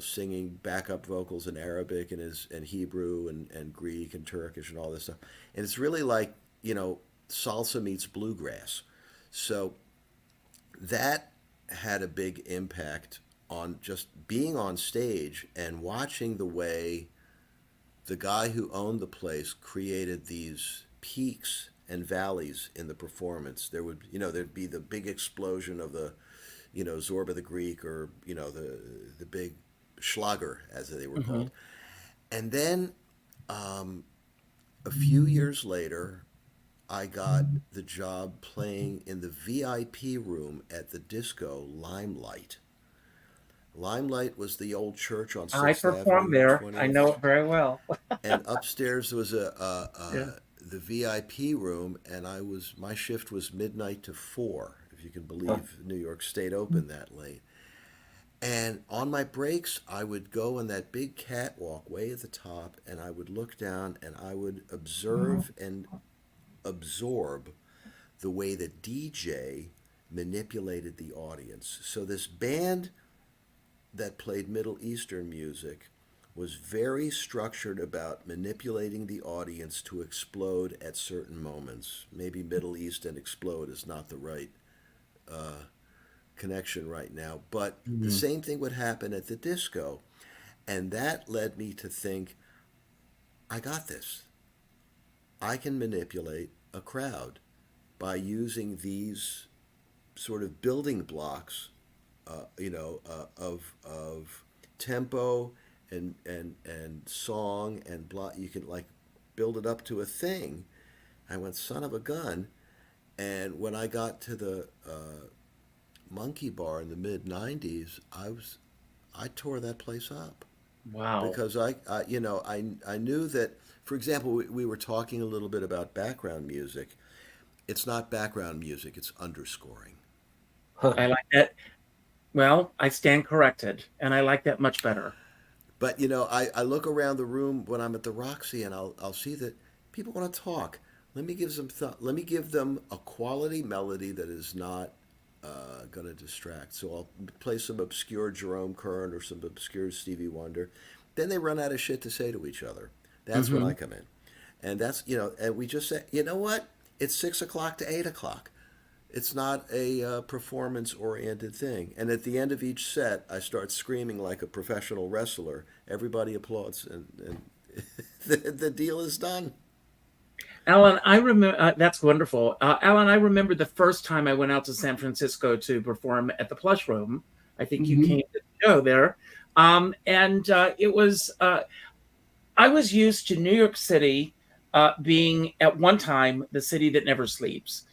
Speaker 4: singing backup vocals in Arabic and Hebrew and Greek and Turkish and all this stuff. And it's really like, salsa meets bluegrass. So that had a big impact on just being on stage and watching the way the guy who owned the place created these peaks and valleys in the performance. There would, there'd be the big explosion of the, Zorba the Greek, or, the big Schlager, as they were called. And then a few years later, I got the job playing in the VIP room at the disco Limelight. Limelight was the old church on 6th Avenue.
Speaker 2: I performed there. 20th. I know it very well.
Speaker 4: And upstairs was the VIP room, and my shift was midnight to 4, if you can believe New York stayed open that late. And on my breaks, I would go on that big catwalk way at the top, and I would look down, and I would observe and absorb the way the DJ manipulated the audience. So this band that played Middle Eastern music was very structured about manipulating the audience to explode at certain moments. Maybe Middle East and explode is not the right connection right now, but the same thing would happen at the disco. And that led me to think, I got this. I can manipulate a crowd by using these sort of building blocks, of tempo and song and blah. You can like build it up to a thing. I went, son of a gun. And when I got to the Monkey Bar in the mid '90s, I tore that place up.
Speaker 2: Wow.
Speaker 4: Because I knew that, for example, we were talking a little bit about background music. It's not background music, it's underscoring.
Speaker 2: I like that. Well, I stand corrected, and I like that much better.
Speaker 4: But, I look around the room when I'm at the Roxy, and I'll see that people want to talk. Let me give them a quality melody that is not going to distract. So I'll play some obscure Jerome Kern or some obscure Stevie Wonder. Then they run out of shit to say to each other. That's when I come in. And that's, and we just say, you know what? It's 6 o'clock to 8 o'clock. It's not a performance-oriented thing. And at the end of each set, I start screaming like a professional wrestler. Everybody applauds, and the deal is done.
Speaker 2: Alan, I remember that's wonderful. Alan, I remember the first time I went out to San Francisco to perform at the Plush Room. I think you came to the show there, and it was. I was used to New York City being at one time the city that never sleeps.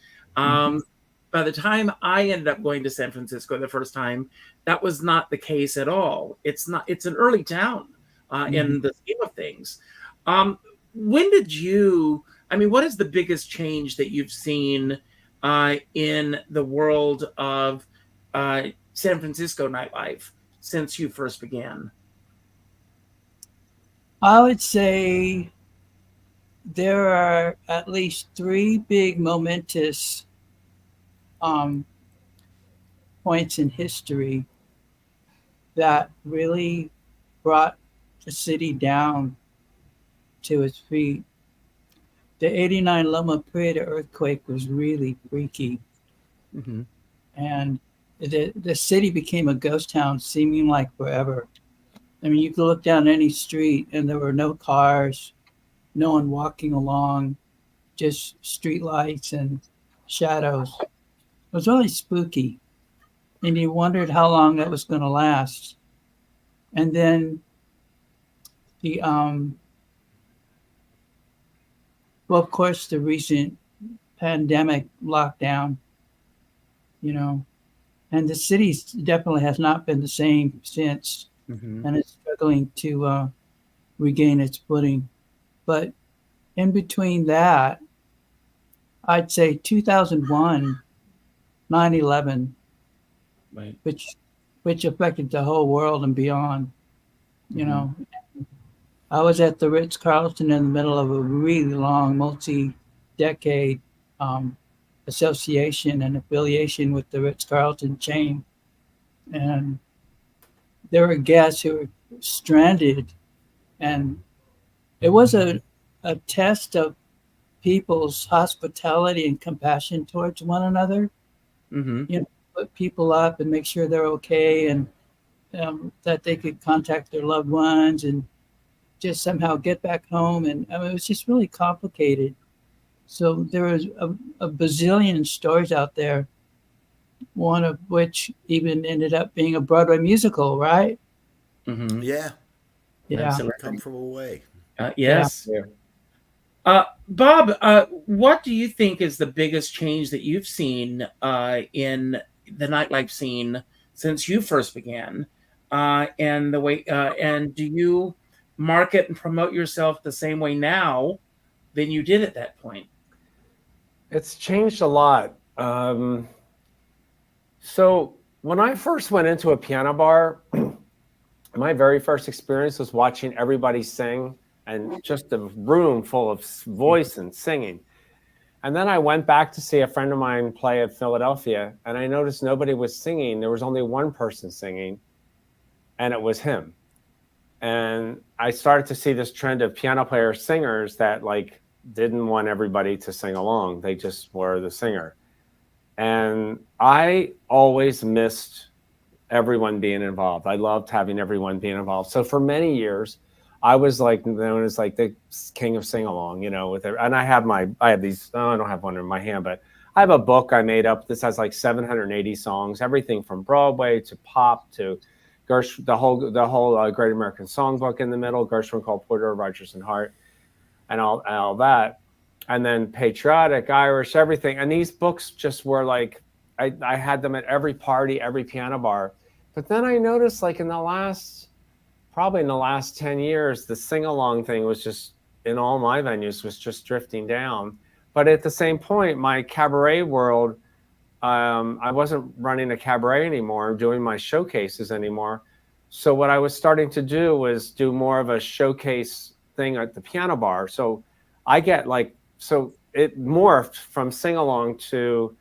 Speaker 2: By the time I ended up going to San Francisco the first time, that was not the case at all. It's not. It's an early town in the scheme of things. When did you? I mean, what is the biggest change that you've seen in the world of San Francisco nightlife since you first began?
Speaker 3: I would say there are at least 3 big momentous points in history that really brought the city down to its feet. The '89 Loma Prieta earthquake was really freaky. And the city became a ghost town, seeming like forever. I mean, you could look down any street and there were no cars, no one walking along, just street lights and shadows. It was really spooky. And you wondered how long that was going to last. And then well, of course, the recent pandemic lockdown, and the city definitely has not been the same since, and it's struggling to regain its footing. But in between that, I'd say 2001, 9/11,
Speaker 2: right,
Speaker 3: which affected the whole world and beyond. I was at the Ritz-Carlton in the middle of a really long, multi-decade association and affiliation with the Ritz-Carlton chain. And there were guests who were stranded. And it was a test of people's hospitality and compassion towards one another. Put people up and make sure they're okay, and that they could contact their loved ones and just somehow get back home. And I mean, it was just really complicated. So there was a bazillion stories out there, one of which even ended up being a Broadway musical, right?
Speaker 4: Yeah.
Speaker 2: Absolutely.
Speaker 4: Come from away.
Speaker 2: Yes.
Speaker 5: Yeah.
Speaker 2: Bob, what do you think is the biggest change that you've seen in the nightlife scene since you first began? And the way, and do you market and promote yourself the same way now than you did at that point?
Speaker 5: It's changed a lot. So when I first went into a piano bar, my very first experience was watching everybody sing, and just a room full of voice and singing. And then I went back to see a friend of mine play at Philadelphia, and I noticed nobody was singing. There was only one person singing, and it was him. And I started to see this trend of piano player singers that like didn't want everybody to sing along. They just were the singer. And I always missed everyone being involved. I loved having everyone being involved. So for many years, I was like known as like the king of sing along, you know, and I have these, I don't have one in my hand, but I have a book I made up. This has like 780 songs, everything from Broadway to pop to the whole Great American Songbook in the middle, Gershwin, Cole Porter, Rodgers and Hart, and all that. And then patriotic, Irish, everything. And these books just were like, I had them at every party, every piano bar. But then I noticed like probably in the last 10 years, the sing-along thing was just, in all my venues, was just drifting down. But at the same point, my cabaret world, I wasn't running a cabaret anymore, doing my showcases anymore. So what I was starting to do was do more of a showcase thing at the piano bar. So I get like, so it morphed from sing-along to,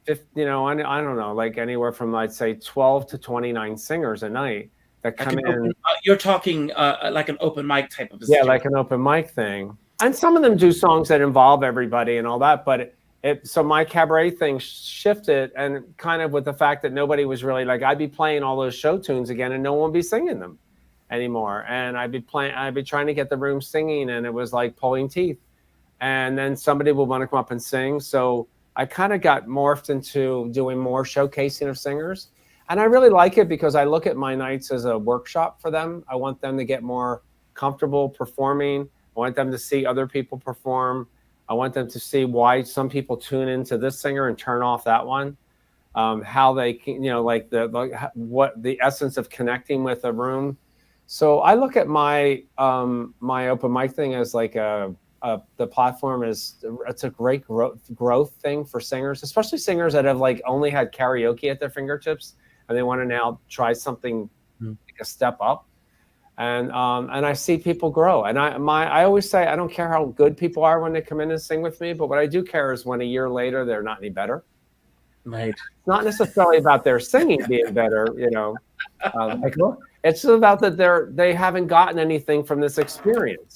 Speaker 5: you know, I don't know, like anywhere from, I'd say, 12 to 29 singers a night that come in.
Speaker 2: You're talking like an open mic type of
Speaker 5: situation. Yeah, like an open mic thing. And some of them do songs that involve everybody and all that. But so my cabaret thing shifted, and kind of with the fact that nobody was really like, I'd be playing all those show tunes again and no one would be singing them anymore. And I'd be trying to get the room singing, and it was like pulling teeth. And then somebody would want to come up and sing. So I kind of got morphed into doing more showcasing of singers. And I really like it because I look at my nights as a workshop for them. I want them to get more comfortable performing. I want them to see other people perform. I want them to see why some people tune into this singer and turn off that one. How they can, you know, like what the essence of connecting with a room. So I look at my my open mic thing as like the platform it's a great growth thing for singers, especially singers that have like only had karaoke at their fingertips and they want to now try something like a step up. And I see people grow. And I always say, I don't care how good people are when they come in and sing with me, but what I do care is when a year later they're not any better.
Speaker 2: Right.
Speaker 5: It's not necessarily about their singing being better, you know. It's about that they haven't gotten anything from this experience,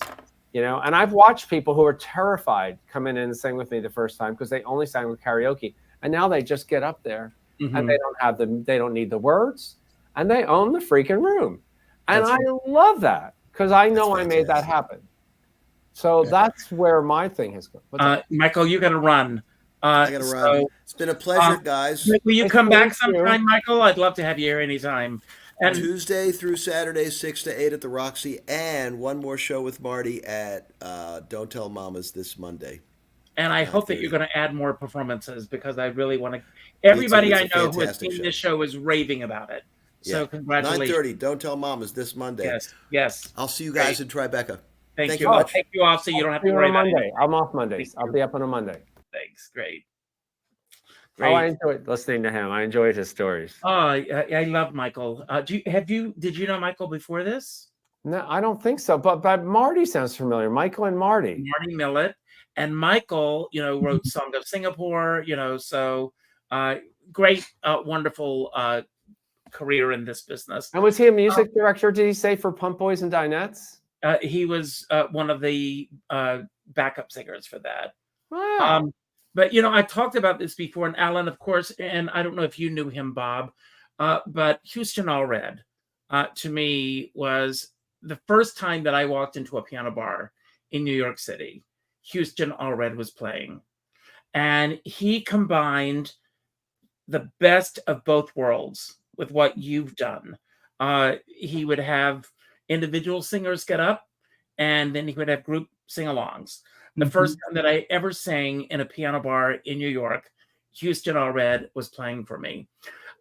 Speaker 5: you know. And I've watched people who are terrified come in and sing with me the first time because they only sang with karaoke, and now they just get up there and they don't need the words, and they own the freaking room. And I love that because I know I made that happen. So that's where my thing has gone.
Speaker 2: Michael, you got to run.
Speaker 4: I got to run. It's been a pleasure, guys.
Speaker 2: Will you come back sometime, Michael? I'd love to have you here anytime. And
Speaker 4: Tuesday through Saturday, 6 to 8 at the Roxy, and one more show with Marty at Don't Tell Mamas this Monday.
Speaker 2: And I hope that you're going to add more performances because I really want to. Everybody I know who has seen this show is raving about it. So congratulations.
Speaker 4: 9:30. Don't Tell Mamas this Monday.
Speaker 2: Yes.
Speaker 4: I'll see you guys in Tribeca.
Speaker 2: Thank you. I'll take you off so you don't have to worry about
Speaker 5: Monday. I'm off Mondays. I'll be up on a Monday.
Speaker 2: Thanks. Great.
Speaker 5: Oh, I enjoyed listening to him. I enjoyed his stories.
Speaker 2: Oh, I love Michael. Did you know Michael before this?
Speaker 5: No, I don't think so. But Marty sounds familiar. Michael and Marty.
Speaker 2: Marty Millett. And Michael, you know, wrote Song of Singapore, you know, so great, wonderful career in this business.
Speaker 5: And was he a music director, did he say, for Pump Boys and Dinettes?
Speaker 2: He was one of the backup singers for that.
Speaker 5: Wow.
Speaker 2: But, you know, I talked about this before, and Alan, of course, and I don't know if you knew him, Bob, but Houston Allred, to me, was the first time that I walked into a piano bar in New York City. Houston Allred was playing. And he combined the best of both worlds with what you've done. He would have individual singers get up, and then he would have group sing-alongs. The first time that I ever sang in a piano bar in New York, Houston Allred was playing for me.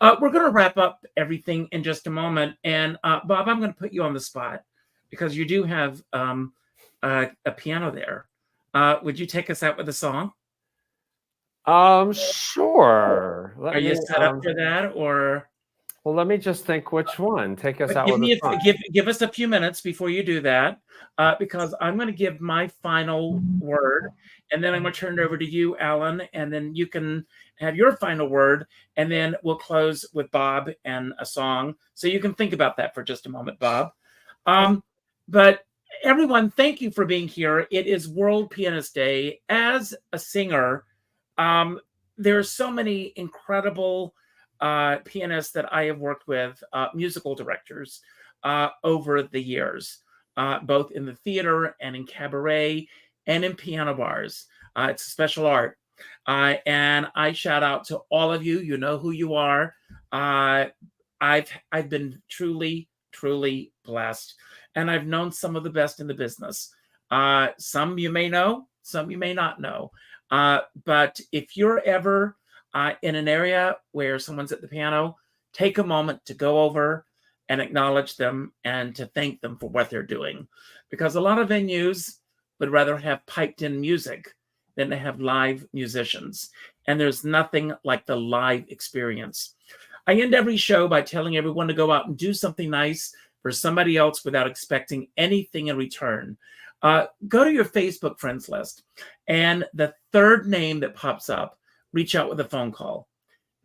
Speaker 2: We're going to wrap up everything in just a moment. And Bob, I'm going to put you on the spot because you do have a piano there. Would you take us out with a song?
Speaker 5: Sure.
Speaker 2: Are you set up for that, or?
Speaker 5: Well, let me just think which one. Take us
Speaker 2: But
Speaker 5: out
Speaker 2: give
Speaker 5: with
Speaker 2: me
Speaker 5: a song.
Speaker 2: give us a few minutes before you do that, because I'm going to give my final word, and then I'm going to turn it over to you, Alan, and then you can have your final word, and then we'll close with Bob and a song. So you can think about that for just a moment, Bob. But everyone, thank you for being here. It is World Pianist Day. As a singer, there are so many incredible pianists that I have worked with, musical directors, over the years, both in the theater and in cabaret and in piano bars. It's a special art. And I shout out to all of you. You know who you are. I've been truly, truly blessed. And I've known some of the best in the business. Some you may know, some you may not know. But if you're ever in an area where someone's at the piano, take a moment to go over and acknowledge them and to thank them for what they're doing. Because a lot of venues would rather have piped in music than to have live musicians. And there's nothing like the live experience. I end every show by telling everyone to go out and do something nice for somebody else without expecting anything in return. Go to your Facebook friends list, and the third name that pops up, reach out with a phone call.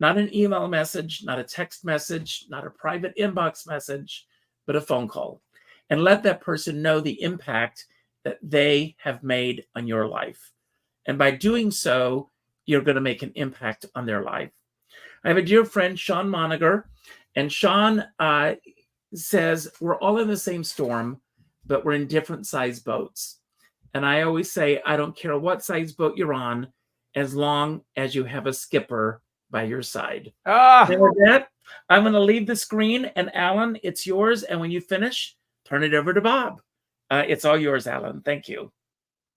Speaker 2: Not an email message, not a text message, not a private inbox message, but a phone call. And let that person know the impact that they have made on your life. And by doing so, you're going to make an impact on their life. I have a dear friend, Sean Moniger, and Sean says, we're all in the same storm, but we're in different size boats. And I always say, I don't care what size boat you're on, as long as you have a skipper by your side. And with that, I'm going to leave the screen, and Alan, it's yours. And when you finish, turn it over to Bob. It's all yours, Alan. Thank you.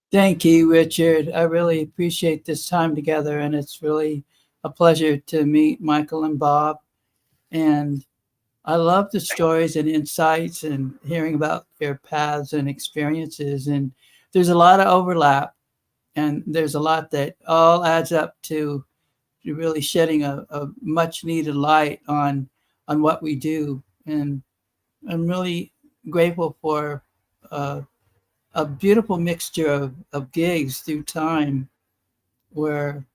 Speaker 3: Thank you, Richard. I really appreciate this time together, and it's really a pleasure to meet Michael and Bob. And I love the stories and insights and hearing about their paths and experiences. And there's a lot of overlap, and there's a lot that all adds up to really shedding a much needed light on what we do. And I'm really grateful for a beautiful mixture of gigs through time, where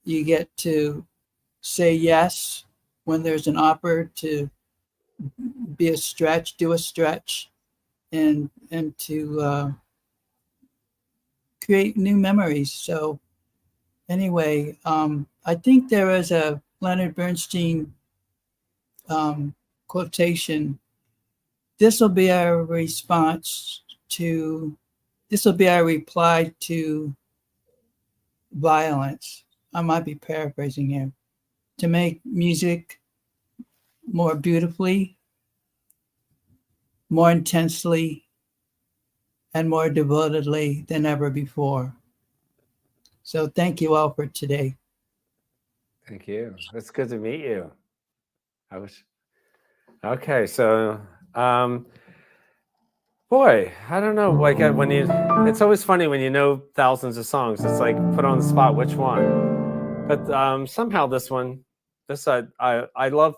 Speaker 3: you get to say yes when there's an offer to do a stretch, and to create new memories. So anyway, I think there was a Leonard Bernstein quotation. This will be our reply to violence. I might be paraphrasing here. To make music more beautifully, more intensely, and more devotedly than ever before. So thank you all for today.
Speaker 5: Thank you. It's good to meet you. Okay. So, boy, I don't know. Like it's always funny when you know thousands of songs. It's like put on the spot, which one? But somehow I love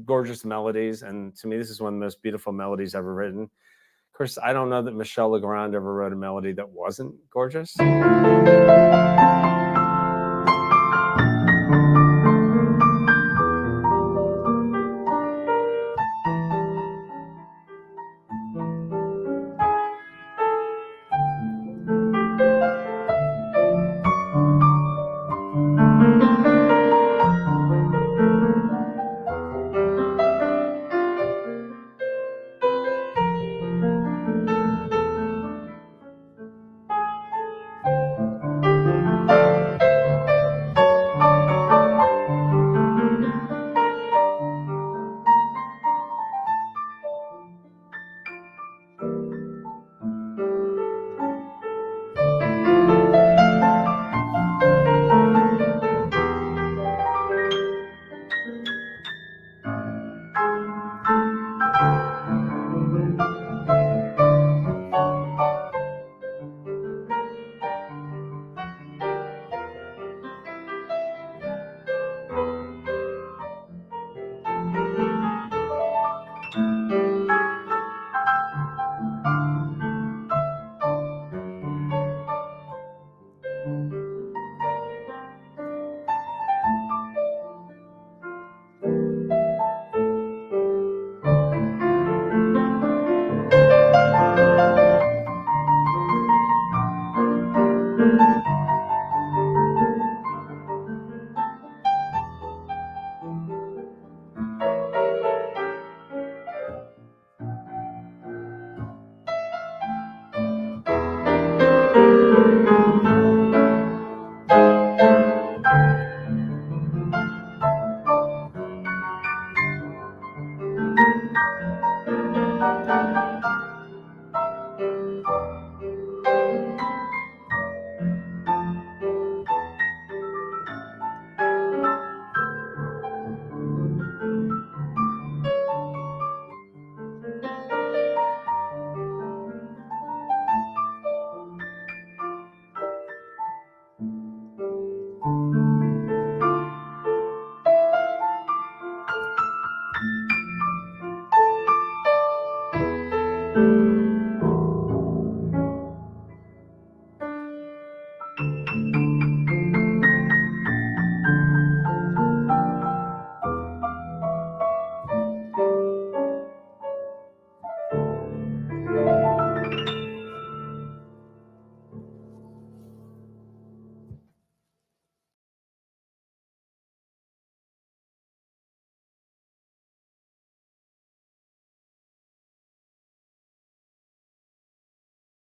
Speaker 5: gorgeous melodies, and to me, this is one of the most beautiful melodies ever written. Of course, I don't know that Michel Legrand ever wrote a melody that wasn't gorgeous.